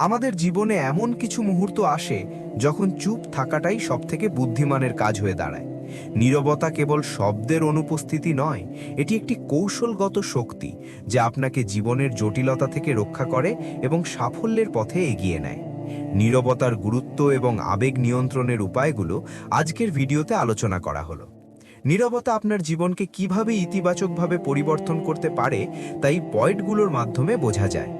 আমাদের জীবনে এমন কিছু মুহূর্ত আসে যখন চুপ থাকাটাই সবথেকে বুদ্ধিমানের কাজ হয়ে দাঁড়ায়। নীরবতা কেবল শব্দের অনুপস্থিতি নয়, এটি একটি কৌশলগত শক্তি যা আপনাকে জীবনের জটিলতা থেকে রক্ষা করে এবং সাফল্যের পথে এগিয়ে নেয়। নীরবতার গুরুত্ব এবং আবেগ নিয়ন্ত্রণের উপায়গুলো আজকের ভিডিওতে আলোচনা করা হলো। নীরবতা আপনার জীবনকে কিভাবে ইতিবাচকভাবে পরিবর্তন করতে পারে তাই পয়েন্টগুলোর মাধ্যমে বোঝা যায়।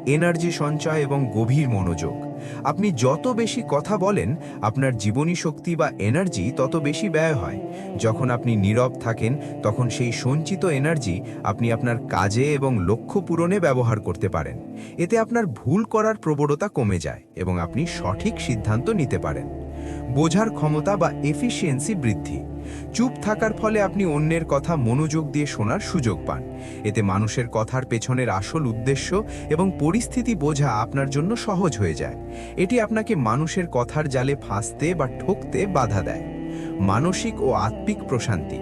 এনার্জি সঞ্চয় এবং গভীর মনোযোগ। আপনি যত বেশি কথা বলেন, আপনার জীবনী শক্তি বা এনার্জি তত বেশি ব্যয় হয়। যখন আপনি নীরব থাকেন, তখন সেই সঞ্চিত এনার্জি আপনি আপনার কাজে এবং লক্ষ্য পূরণে ব্যবহার করতে পারেন। এতে আপনার ভুল করার প্রবণতা কমে যায় এবং আপনি সঠিক সিদ্ধান্ত নিতে পারেন। বোঝার ক্ষমতা বা এফিসিয়েন্সি বৃদ্ধি। চুপ থাকার ফলে আপনি অন্যের কথা মনোযোগ দিয়ে শোনার সুযোগ পান। এতে মানুষের কথার পেছনের আসল উদ্দেশ্য এবং পরিস্থিতি বোঝা আপনার জন্য সহজ হয়ে যায়। এটি আপনাকে মানুষের কথার জালে ফাঁসতে বা ঠকতে বাধা দেয়। মানসিক ও আত্মিক প্রশান্তি।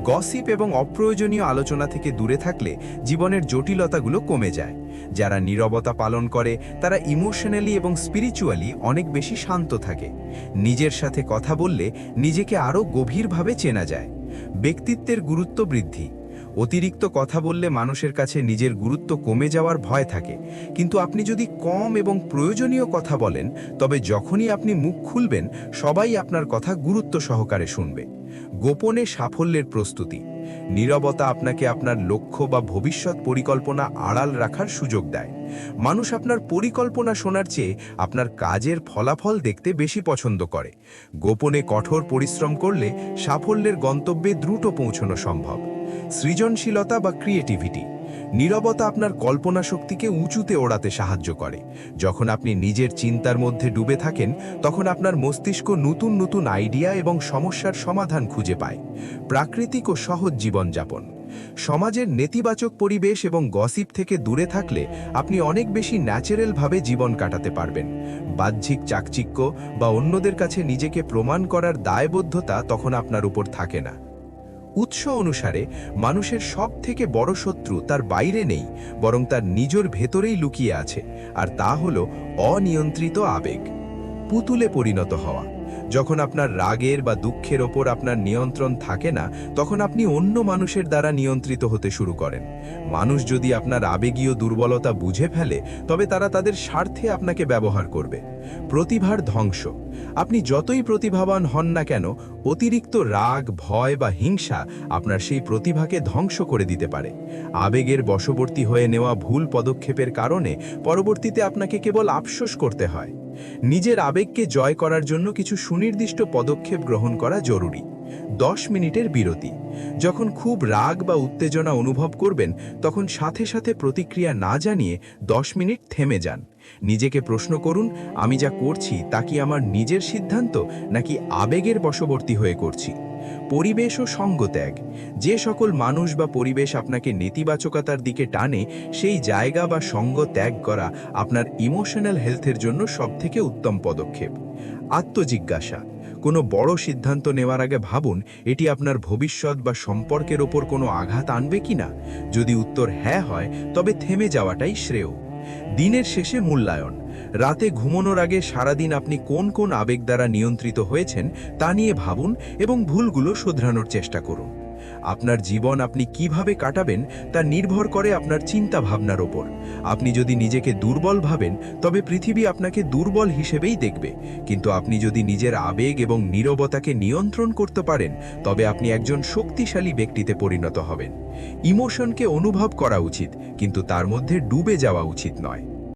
গসিপ এবং অপ্রয়োজনীয় আলোচনা থেকে দূরে থাকলে জীবনের জটিলতাগুলো কমে যায়। যারা নীরবতা পালন করে তারা ইমোশনালি এবং স্পিরিচুয়ালি অনেক বেশি শান্ত থাকে। নিজের সাথে কথা বললে নিজেকে আরও গভীরভাবে চেনা যায়। ব্যক্তিত্বের গুরুত্ব বৃদ্ধি। অতিরিক্ত কথা বললে মানুষের কাছে নিজের গুরুত্ব কমে যাওয়ার ভয় থাকে, কিন্তু আপনি যদি কম এবং প্রয়োজনীয় কথা বলেন, তবে যখনই আপনি মুখ খুলবেন সবাই আপনার কথা গুরুত্ব সহকারে শুনবে। গোপনে সাফল্যের প্রস্তুতি। নীরবতা আপনাকে আপনার লক্ষ্য বা ভবিষ্যৎ পরিকল্পনা আড়াল রাখার সুযোগ দেয়। মানুষ আপনার পরিকল্পনা শোনার চেয়ে আপনার কাজের ফলাফল দেখতে বেশি পছন্দ করে। গোপনে কঠোর পরিশ্রম করলে সাফল্যের গন্তব্যে দ্রুত পৌঁছানো সম্ভব। সৃজনশীলতা বা ক্রিয়েটিভিটি। নীরবতা আপনার কল্পনা শক্তিকে উঁচুতে ওড়াতে সাহায্য করে। যখন আপনি নিজের চিন্তার মধ্যে ডুবে থাকেন, তখন আপনার মস্তিষ্ক নতুন নতুন আইডিয়া এবং সমস্যার সমাধান খুঁজে পায়। প্রাকৃতিক ও সহজ জীবনযাপন। সমাজের নেতিবাচক পরিবেশ এবং গসিপ থেকে দূরে থাকলে আপনি অনেক বেশি ন্যাচারালভাবে জীবন কাটাতে পারবেন। বাহ্যিক চাকচিক্য বা অন্যদের কাছে নিজেকে প্রমাণ করার দায়বদ্ধতা তখন আপনার উপর থাকে না। উৎস অনুসারে মানুষের সবথেকে বড় শত্রু তার বাইরে নেই, বরং তার নিজের ভেতরেই লুকিয়ে আছে, আর তা হলো অনিয়ন্ত্রিত আবেগ। পুতুলে পরিণত হওয়া। যখন আপনার রাগের বা দুঃখের ওপর আপনার নিয়ন্ত্রণ থাকে না, তখন আপনি অন্য মানুষের দ্বারা নিয়ন্ত্রিত হতে শুরু করেন। মানুষ যদি আপনার আবেগীয় দুর্বলতা বুঝে ফেলে, তবে তারা তাদের স্বার্থে আপনাকে ব্যবহার করবে। প্রতিভার ধ্বংস। আপনি যতই প্রতিভাবান হন না কেন, অতিরিক্ত রাগ, ভয় বা হিংসা আপনার সেই প্রতিভাকে ধ্বংস করে দিতে পারে। আবেগের বশবর্তী হয়ে নেওয়া ভুল পদক্ষেপের কারণে পরবর্তীতে আপনাকে কেবল আফসোস করতে হয়। নিজের আবেগকে জয় করার জন্য কিছু সুনির্দিষ্ট পদক্ষেপ গ্রহণ করা জরুরি। 10 মিনিটের বিরতি। যখন খুব রাগ বা উত্তেজনা অনুভব করবেন, তখন সাথে সাথে প্রতিক্রিয়া না জানিয়ে 10 মিনিট থেমে যান। নিজেকে প্রশ্ন করুন, আমি যা করছি তা কি আমার নিজের সিদ্ধান্ত নাকি আবেগের বশবর্তী হয়ে করছি। পরিবেশ ও সঙ্গ ত্যাগ। যে সকল মানুষ বা পরিবেশ আপনাকে নেতিবাচকতার দিকে টানে, সেই জায়গা বা সঙ্গ ত্যাগ করা আপনার ইমোশনাল হেলথের জন্য সবথেকে উত্তম পদক্ষেপ। আত্মজিজ্ঞাসা। কোনো বড় সিদ্ধান্ত নেওয়ার আগে ভাবুন, এটি আপনার ভবিষ্যৎ বা সম্পর্কের ওপর কোনো আঘাত আনবে কিনা। যদি উত্তর হ্যাঁ হয়, তবে থেমে যাওয়াটাই শ্রেয়। দিনের শেষে মূল্যায়ন। রাতে ঘুমানোর আগে সারাদিন আপনি কোন কোন আবেগ দ্বারা নিয়ন্ত্রিত হয়েছেন তা নিয়ে ভাবুন এবং ভুলগুলো শোধরানোর চেষ্টা করুন। আপনার জীবন আপনি কিভাবে কাটাবেন তা নির্ভর করে আপনার চিন্তা ভাবনার ওপর। আপনি যদি নিজেকে দুর্বল ভাবেন, তবে পৃথিবী আপনাকে দুর্বল হিসেবেই দেখবে, কিন্তু আপনি যদি নিজের আবেগ এবং নীরবতাকে নিয়ন্ত্রণ করতে পারেন, তবে আপনি একজন শক্তিশালী ব্যক্তিতে পরিণত হবেন। ইমোশনকে অনুভব করা উচিত, কিন্তু তার মধ্যে ডুবে যাওয়া উচিত নয়।